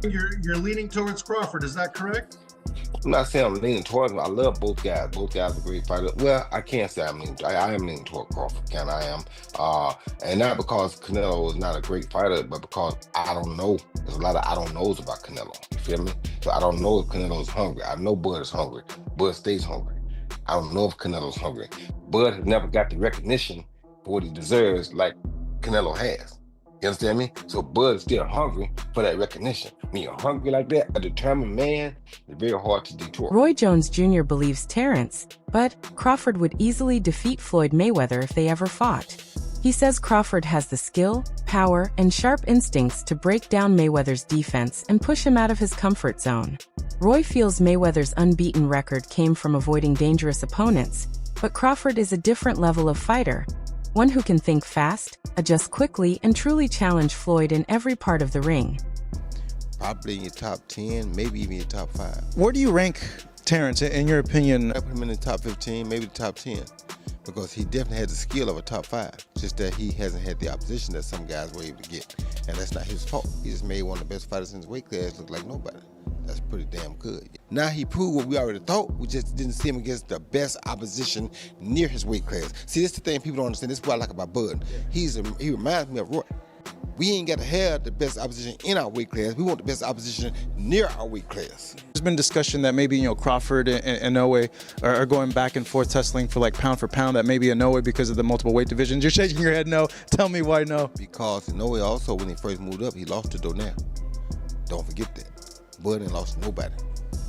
You're leaning towards Crawford, is that correct? I'm not saying I'm leaning towards him. I love both guys. Both guys are great fighters. Well, I can't say I'm leaning. I am leaning toward Crawford. I am, and not because Canelo is not a great fighter, but because I don't know. There's a lot of I don't knows about Canelo. You feel me? So I don't know if Canelo's hungry. I know Bud is hungry. Bud stays hungry. I don't know if Canelo's hungry. Bud has never got the recognition for what he deserves like Canelo has. You understand me? So Bud is still hungry for that recognition. When you're hungry like that, a determined man, it's very hard to detour. Roy Jones Jr. believes Terence, but Crawford would easily defeat Floyd Mayweather if they ever fought. He says Crawford has the skill, power, and sharp instincts to break down Mayweather's defense and push him out of his comfort zone. Roy feels Mayweather's unbeaten record came from avoiding dangerous opponents, but Crawford is a different level of fighter. One who can think fast, adjust quickly, and truly challenge Floyd in every part of the ring. Probably in your top 10, maybe even your top 5. Where do you rank Terence, in your opinion? I put him in the top 15, maybe the top 10, because he definitely has the skill of a top 5. Just that he hasn't had the opposition that some guys were able to get, and that's not his fault. He just made one of the best fighters in his weight class look like nobody. That's pretty damn good. Now he proved what we already thought. We just didn't see him against the best opposition near his weight class. See, this is the thing people don't understand. This is what I like about Bud. He reminds me of Roy. We ain't got to have the best opposition in our weight class. We want the best opposition near our weight class. There's been discussion that maybe Crawford and Inoue are going back and forth tussling for pound for pound. That maybe Inoue because of the multiple weight divisions. You're shaking your head no. Tell me why no. Because Inoue also, when he first moved up, he lost to Donell. Don't forget that. Bud ain't lost nobody.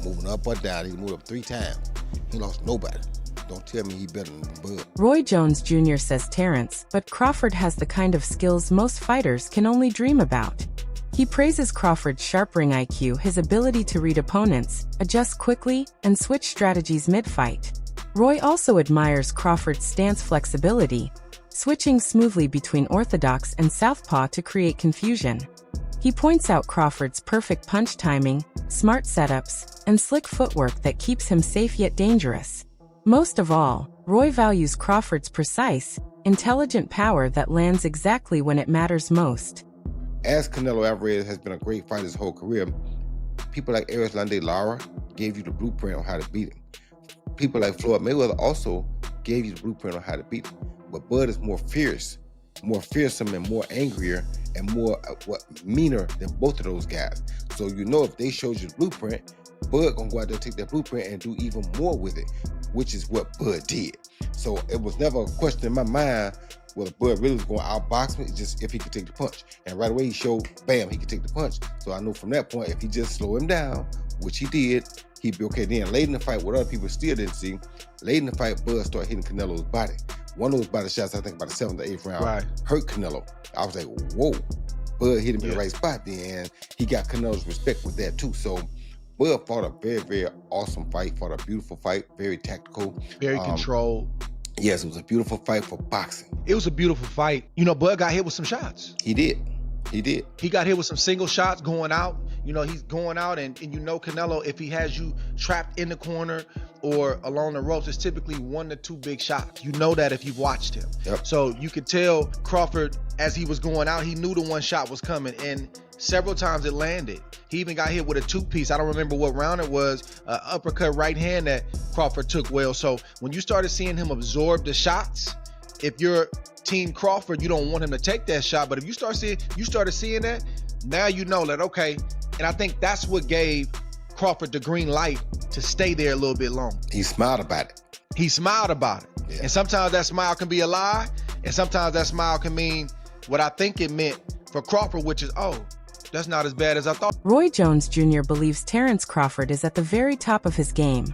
Moving up or down, he moved up 3 times. He lost nobody. Don't tell me he better than Bud. Roy Jones Jr. says Terence, but Crawford has the kind of skills most fighters can only dream about. He praises Crawford's sharp ring IQ, his ability to read opponents, adjust quickly, and switch strategies mid-fight. Roy also admires Crawford's stance flexibility, switching smoothly between orthodox and southpaw to create confusion. He points out Crawford's perfect punch timing, smart setups, and slick footwork that keeps him safe yet dangerous. Most of all, Roy values Crawford's precise, intelligent power that lands exactly when it matters most. As Canelo Alvarez has been a great fighter his whole career, people like Erislandy Lara gave you the blueprint on how to beat him. People like Floyd Mayweather also gave you the blueprint on how to beat him. But Bud is more fierce, more fearsome, and more angrier and more meaner than both of those guys. So if they showed you the blueprint, Bud gonna go out there, take that blueprint, and do even more with it, which is what Bud did. So it was never a question in my mind whether Bud really was going to outbox me, just if he could take the punch. And right away he showed, bam, he could take the punch. So I knew from that point, if he just slow him down, which he did, he'd be okay. Then late in the fight, what other people still didn't see, late in the fight, Bud started hitting Canelo's body. One of those body shots, I think about the 7th or 8th round, hurt Canelo. I was like, whoa. Bud hit him in the right spot then, and he got Canelo's respect with that too. So Bud fought a very, very awesome fight, fought a beautiful fight, very tactical. Very controlled. Yes, it was a beautiful fight for boxing. It was a beautiful fight. Bud got hit with some shots. He did. He got hit with some single shots going out. He's going out and Canelo, if he has you trapped in the corner or along the ropes, it's typically 1 to 2 big shots. You know that if you've watched him. Yep. So you could tell Crawford, as he was going out, he knew the one shot was coming, and several times it landed. He even got hit with a 2-piece. I don't remember what round it was, uppercut right hand that Crawford took well. So when you started seeing him absorb the shots, if you're Team Crawford, you don't want him to take that shot. But if you started seeing that, now you know that, okay. And I think that's what gave Crawford the green light to stay there a little bit longer. He smiled about it. Yeah. And sometimes that smile can be a lie, and sometimes that smile can mean what I think it meant for Crawford, which is, oh, that's not as bad as I thought. Roy Jones Jr. believes Terence Crawford is at the very top of his game.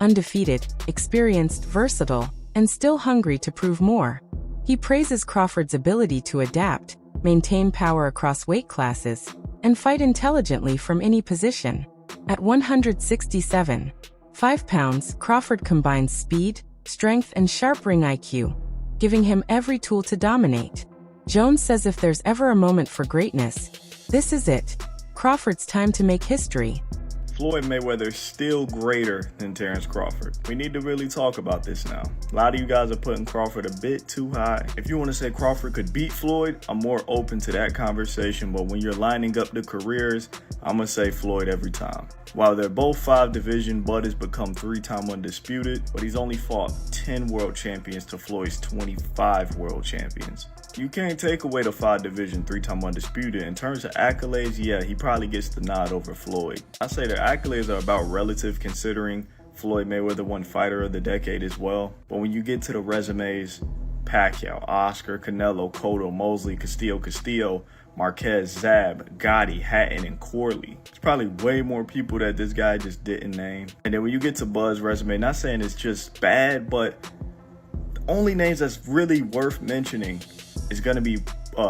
Undefeated, experienced, versatile, and still hungry to prove more. He praises Crawford's ability to adapt, maintain power across weight classes, and fight intelligently from any position. At 167.5 pounds, Crawford combines speed, strength, and sharp ring IQ, giving him every tool to dominate. Jones says if there's ever a moment for greatness, this is it. Crawford's time to make history. Floyd Mayweather is still greater than Terence Crawford. We need to really talk about this now. A lot of you guys are putting Crawford a bit too high. If you want to say Crawford could beat Floyd, I'm more open to that conversation, but when you're lining up the careers, I'm going to say Floyd every time. While they're both 5 division, Bud has become 3-time undisputed, but he's only fought 10 world champions to Floyd's 25 world champions. You can't take away the 5 division, 3-time undisputed. In terms of accolades, yeah, he probably gets the nod over Floyd. I say their accolades are about relative, considering Floyd Mayweather won Fighter of the Decade as well. But when you get to the resumes, Pacquiao, Oscar, Canelo, Cotto, Mosley, Castillo, Marquez, Zab, Gotti, Hatton, and Corley. There's probably way more people that this guy just didn't name. And then when you get to Bud's resume, not saying it's just bad, but the only names that's really worth mentioning is going to be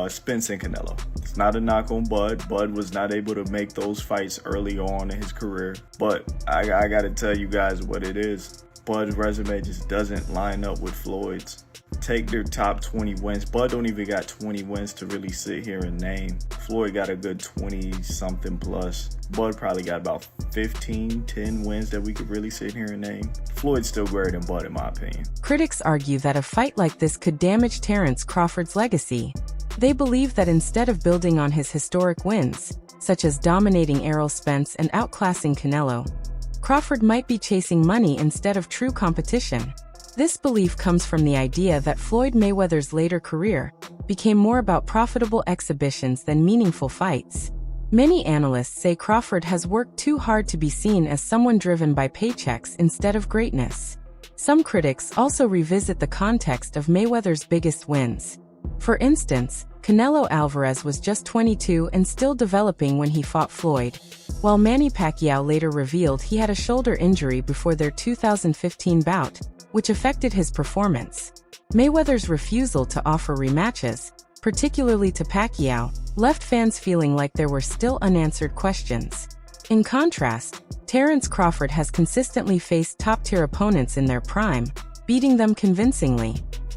Spence and Canelo. It's not a knock on Bud. Bud was not able to make those fights early on in his career. But I got to tell you guys what it is. Bud's resume just doesn't line up with Floyd's. Take their top 20 wins. Bud don't even got 20 wins to really sit here and name. Floyd got a good 20-something plus. Bud probably got about 10 wins that we could really sit here and name. Floyd's still greater than Bud in my opinion. Critics argue that a fight like this could damage Terence Crawford's legacy. They believe that instead of building on his historic wins, such as dominating Errol Spence and outclassing Canelo, Crawford might be chasing money instead of true competition. This belief comes from the idea that Floyd Mayweather's later career became more about profitable exhibitions than meaningful fights. Many analysts say Crawford has worked too hard to be seen as someone driven by paychecks instead of greatness. Some critics also revisit the context of Mayweather's biggest wins. For instance, Canelo Alvarez was just 22 and still developing when he fought Floyd, while Manny Pacquiao later revealed he had a shoulder injury before their 2015 bout, which affected his performance. Mayweather's refusal to offer rematches, particularly to Pacquiao, left fans feeling like there were still unanswered questions. In contrast, Terence Crawford has consistently faced top-tier opponents in their prime, beating them convincingly.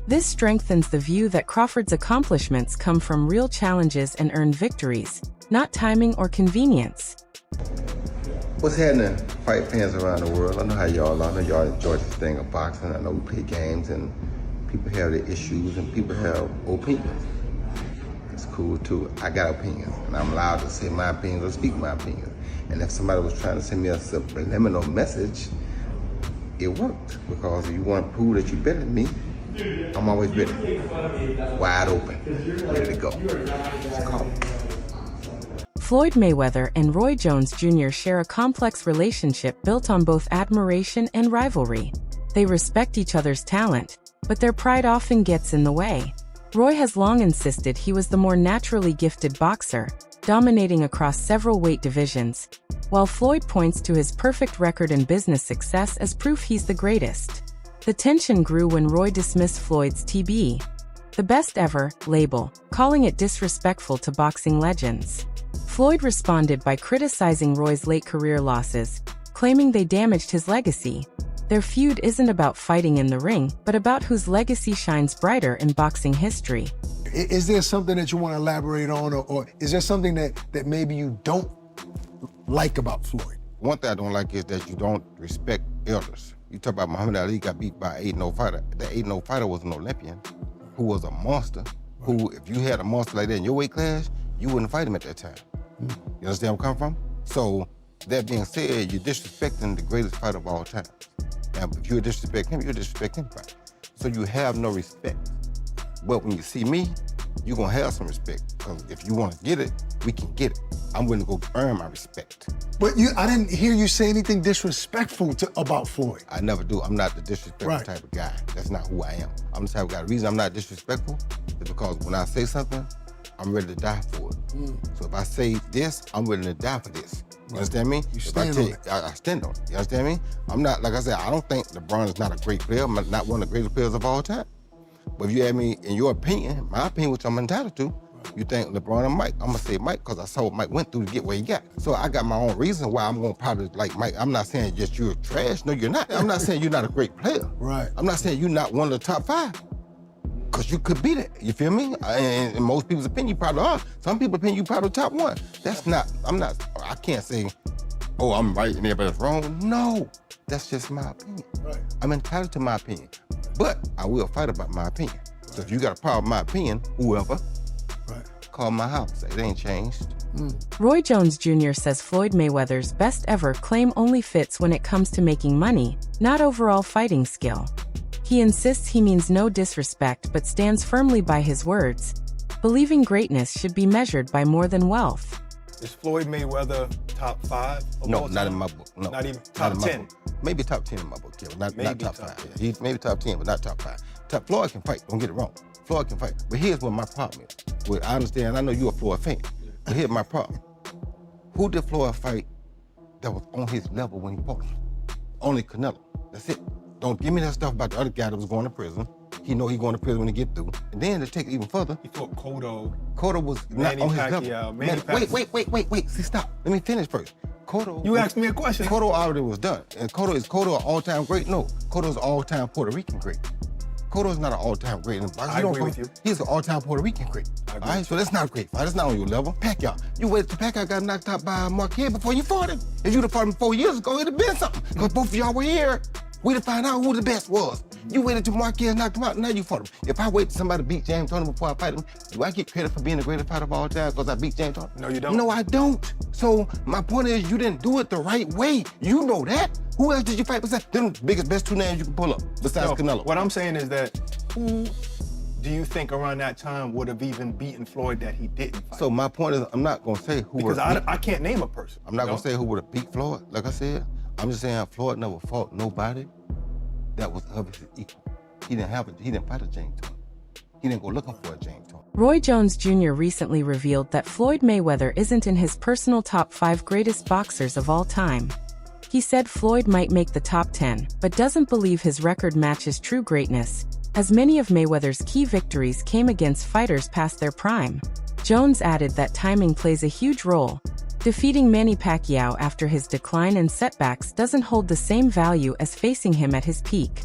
This strengthens the view that Crawford's accomplishments come from real challenges and earned victories, not timing or convenience. What's happening, fight fans around the world? I know how y'all are. I know y'all enjoy this thing of boxing. I know we play games and people have their issues and people have opinions. It's cool too. I got opinions and I'm allowed to say my opinions or speak my opinions. And if somebody was trying to send me a subliminal message, it worked. Because if you want to prove that you're better than me, I'm always ready. Wide open, ready to go. It's called. Floyd Mayweather and Roy Jones Jr. share a complex relationship built on both admiration and rivalry. They respect each other's talent, but their pride often gets in the way. Roy has long insisted he was the more naturally gifted boxer, dominating across several weight divisions, while Floyd points to his perfect record and business success as proof he's the greatest. The tension grew when Roy dismissed Floyd's TB, the best ever, label, calling it disrespectful to boxing legends. Floyd responded by criticizing Roy's late career losses, claiming they damaged his legacy. Their feud isn't about fighting in the ring, but about whose legacy shines brighter in boxing history. Is there something that you want to elaborate on, or is there something that maybe you don't like about Floyd? One thing I don't like is that you don't respect elders. You talk about Muhammad Ali got beat by an 8-0 fighter. The 8-0 fighter was an Olympian who was a monster, who, if you had a monster like that in your weight class, you wouldn't fight him at that time. You understand where I'm coming from? So, that being said, you're disrespecting the greatest fighter of all time. Now, if you disrespect him, you disrespect anybody. So you have no respect. But when you see me, you're gonna have some respect. Because if you wanna get it, we can get it. I'm willing to go earn my respect. But I didn't hear you say anything disrespectful about Floyd. I never do. I'm not the disrespectful type of guy. That's not who I am. I'm the type of guy. The reason I'm not disrespectful is because when I say something, I'm ready to die for it. So if I say this, I'm willing to die for this. You understand me? You stand on it. I stand on it. You understand me? I'm not, like I said, I don't think LeBron is not a great player. I'm not one of the greatest players of all time. But if you ask me, in your opinion, my opinion, which I'm entitled to, you think LeBron and Mike. I'm gonna say Mike because I saw what Mike went through to get where he got. So I got my own reason why I'm gonna probably like Mike. I'm not saying just you're trash. No, you're not. I'm not saying you're not a great player. Right. I'm not saying you're not one of the top 5. Because you could beat it, you feel me? And in most people's opinion, you probably are. Some people's opinion, you probably top 1. That's not, I can't say oh, I'm right and everybody's wrong. No, that's just my opinion. Right. I'm entitled to my opinion, but I will fight about my opinion. So if you got a problem with my opinion, whoever, call my house. It ain't changed. Roy Jones Jr. says Floyd Mayweather's best ever claim only fits when it comes to making money, not overall fighting skill. He insists he means no disrespect but stands firmly by his words, believing greatness should be measured by more than wealth. Is Floyd Mayweather top 5? No, not in my book. No, not even top in my 10. book. Maybe top 10 in my book, Kevin. Not Maybe top top 5. 10. He's maybe top 10, but not top 5. Floyd can fight. Don't get it wrong. Floyd can fight. But here's what my problem is. Well, I understand. I know you're a Floyd fan. But here's my problem. Who did Floyd fight that was on his level when he fought? Only Canelo. That's it. Don't give me that stuff about the other guy that was going to prison. He know he going to prison when he get through. And then to take it even further, He fought Cotto. Cotto was not Manny on his Pacquiao, Manny level. Wait. See, stop. Let me finish first. Cotto. You asked me a question. Cotto already was done. And Cotto an all-time great? No. Cotto's an all-time Puerto Rican great. Cotto's not an all-time great. I agree with you. He's an all-time Puerto Rican great. All right, so that's not a great fight. That's not on your level. Pacquiao. You waited till Pacquiao got knocked out by Marquez before you fought him. If you'd have fought him 4 years ago, it'd have been something. Because both of y'all were here. We'd have found out who the best was. You waited till Marquez knocked him out, now you fought him. If I wait till somebody beat James Toney before I fight him, do I get credit for being the greatest fighter of all time because I beat James Toney? No, you don't. No, I don't. So my point is, you didn't do it the right way. You know that. Who else did you fight besides them best 2 names you can pull up besides Canelo? What I'm saying is that who do you think around that time would have even beaten Floyd that he didn't fight? So my point is, I'm not gonna say who because would I can't name a person. I'm not gonna say who would have beat Floyd. Like I said, I'm just saying Floyd never fought nobody that was of his equal. He didn't fight a James Toney. He didn't go looking for a James Toney. Roy Jones Jr. recently revealed that Floyd Mayweather isn't in his personal top 5 greatest boxers of all time. He said Floyd might make the top 10, but doesn't believe his record matches true greatness, as many of Mayweather's key victories came against fighters past their prime. Jones added that timing plays a huge role. Defeating Manny Pacquiao after his decline and setbacks doesn't hold the same value as facing him at his peak.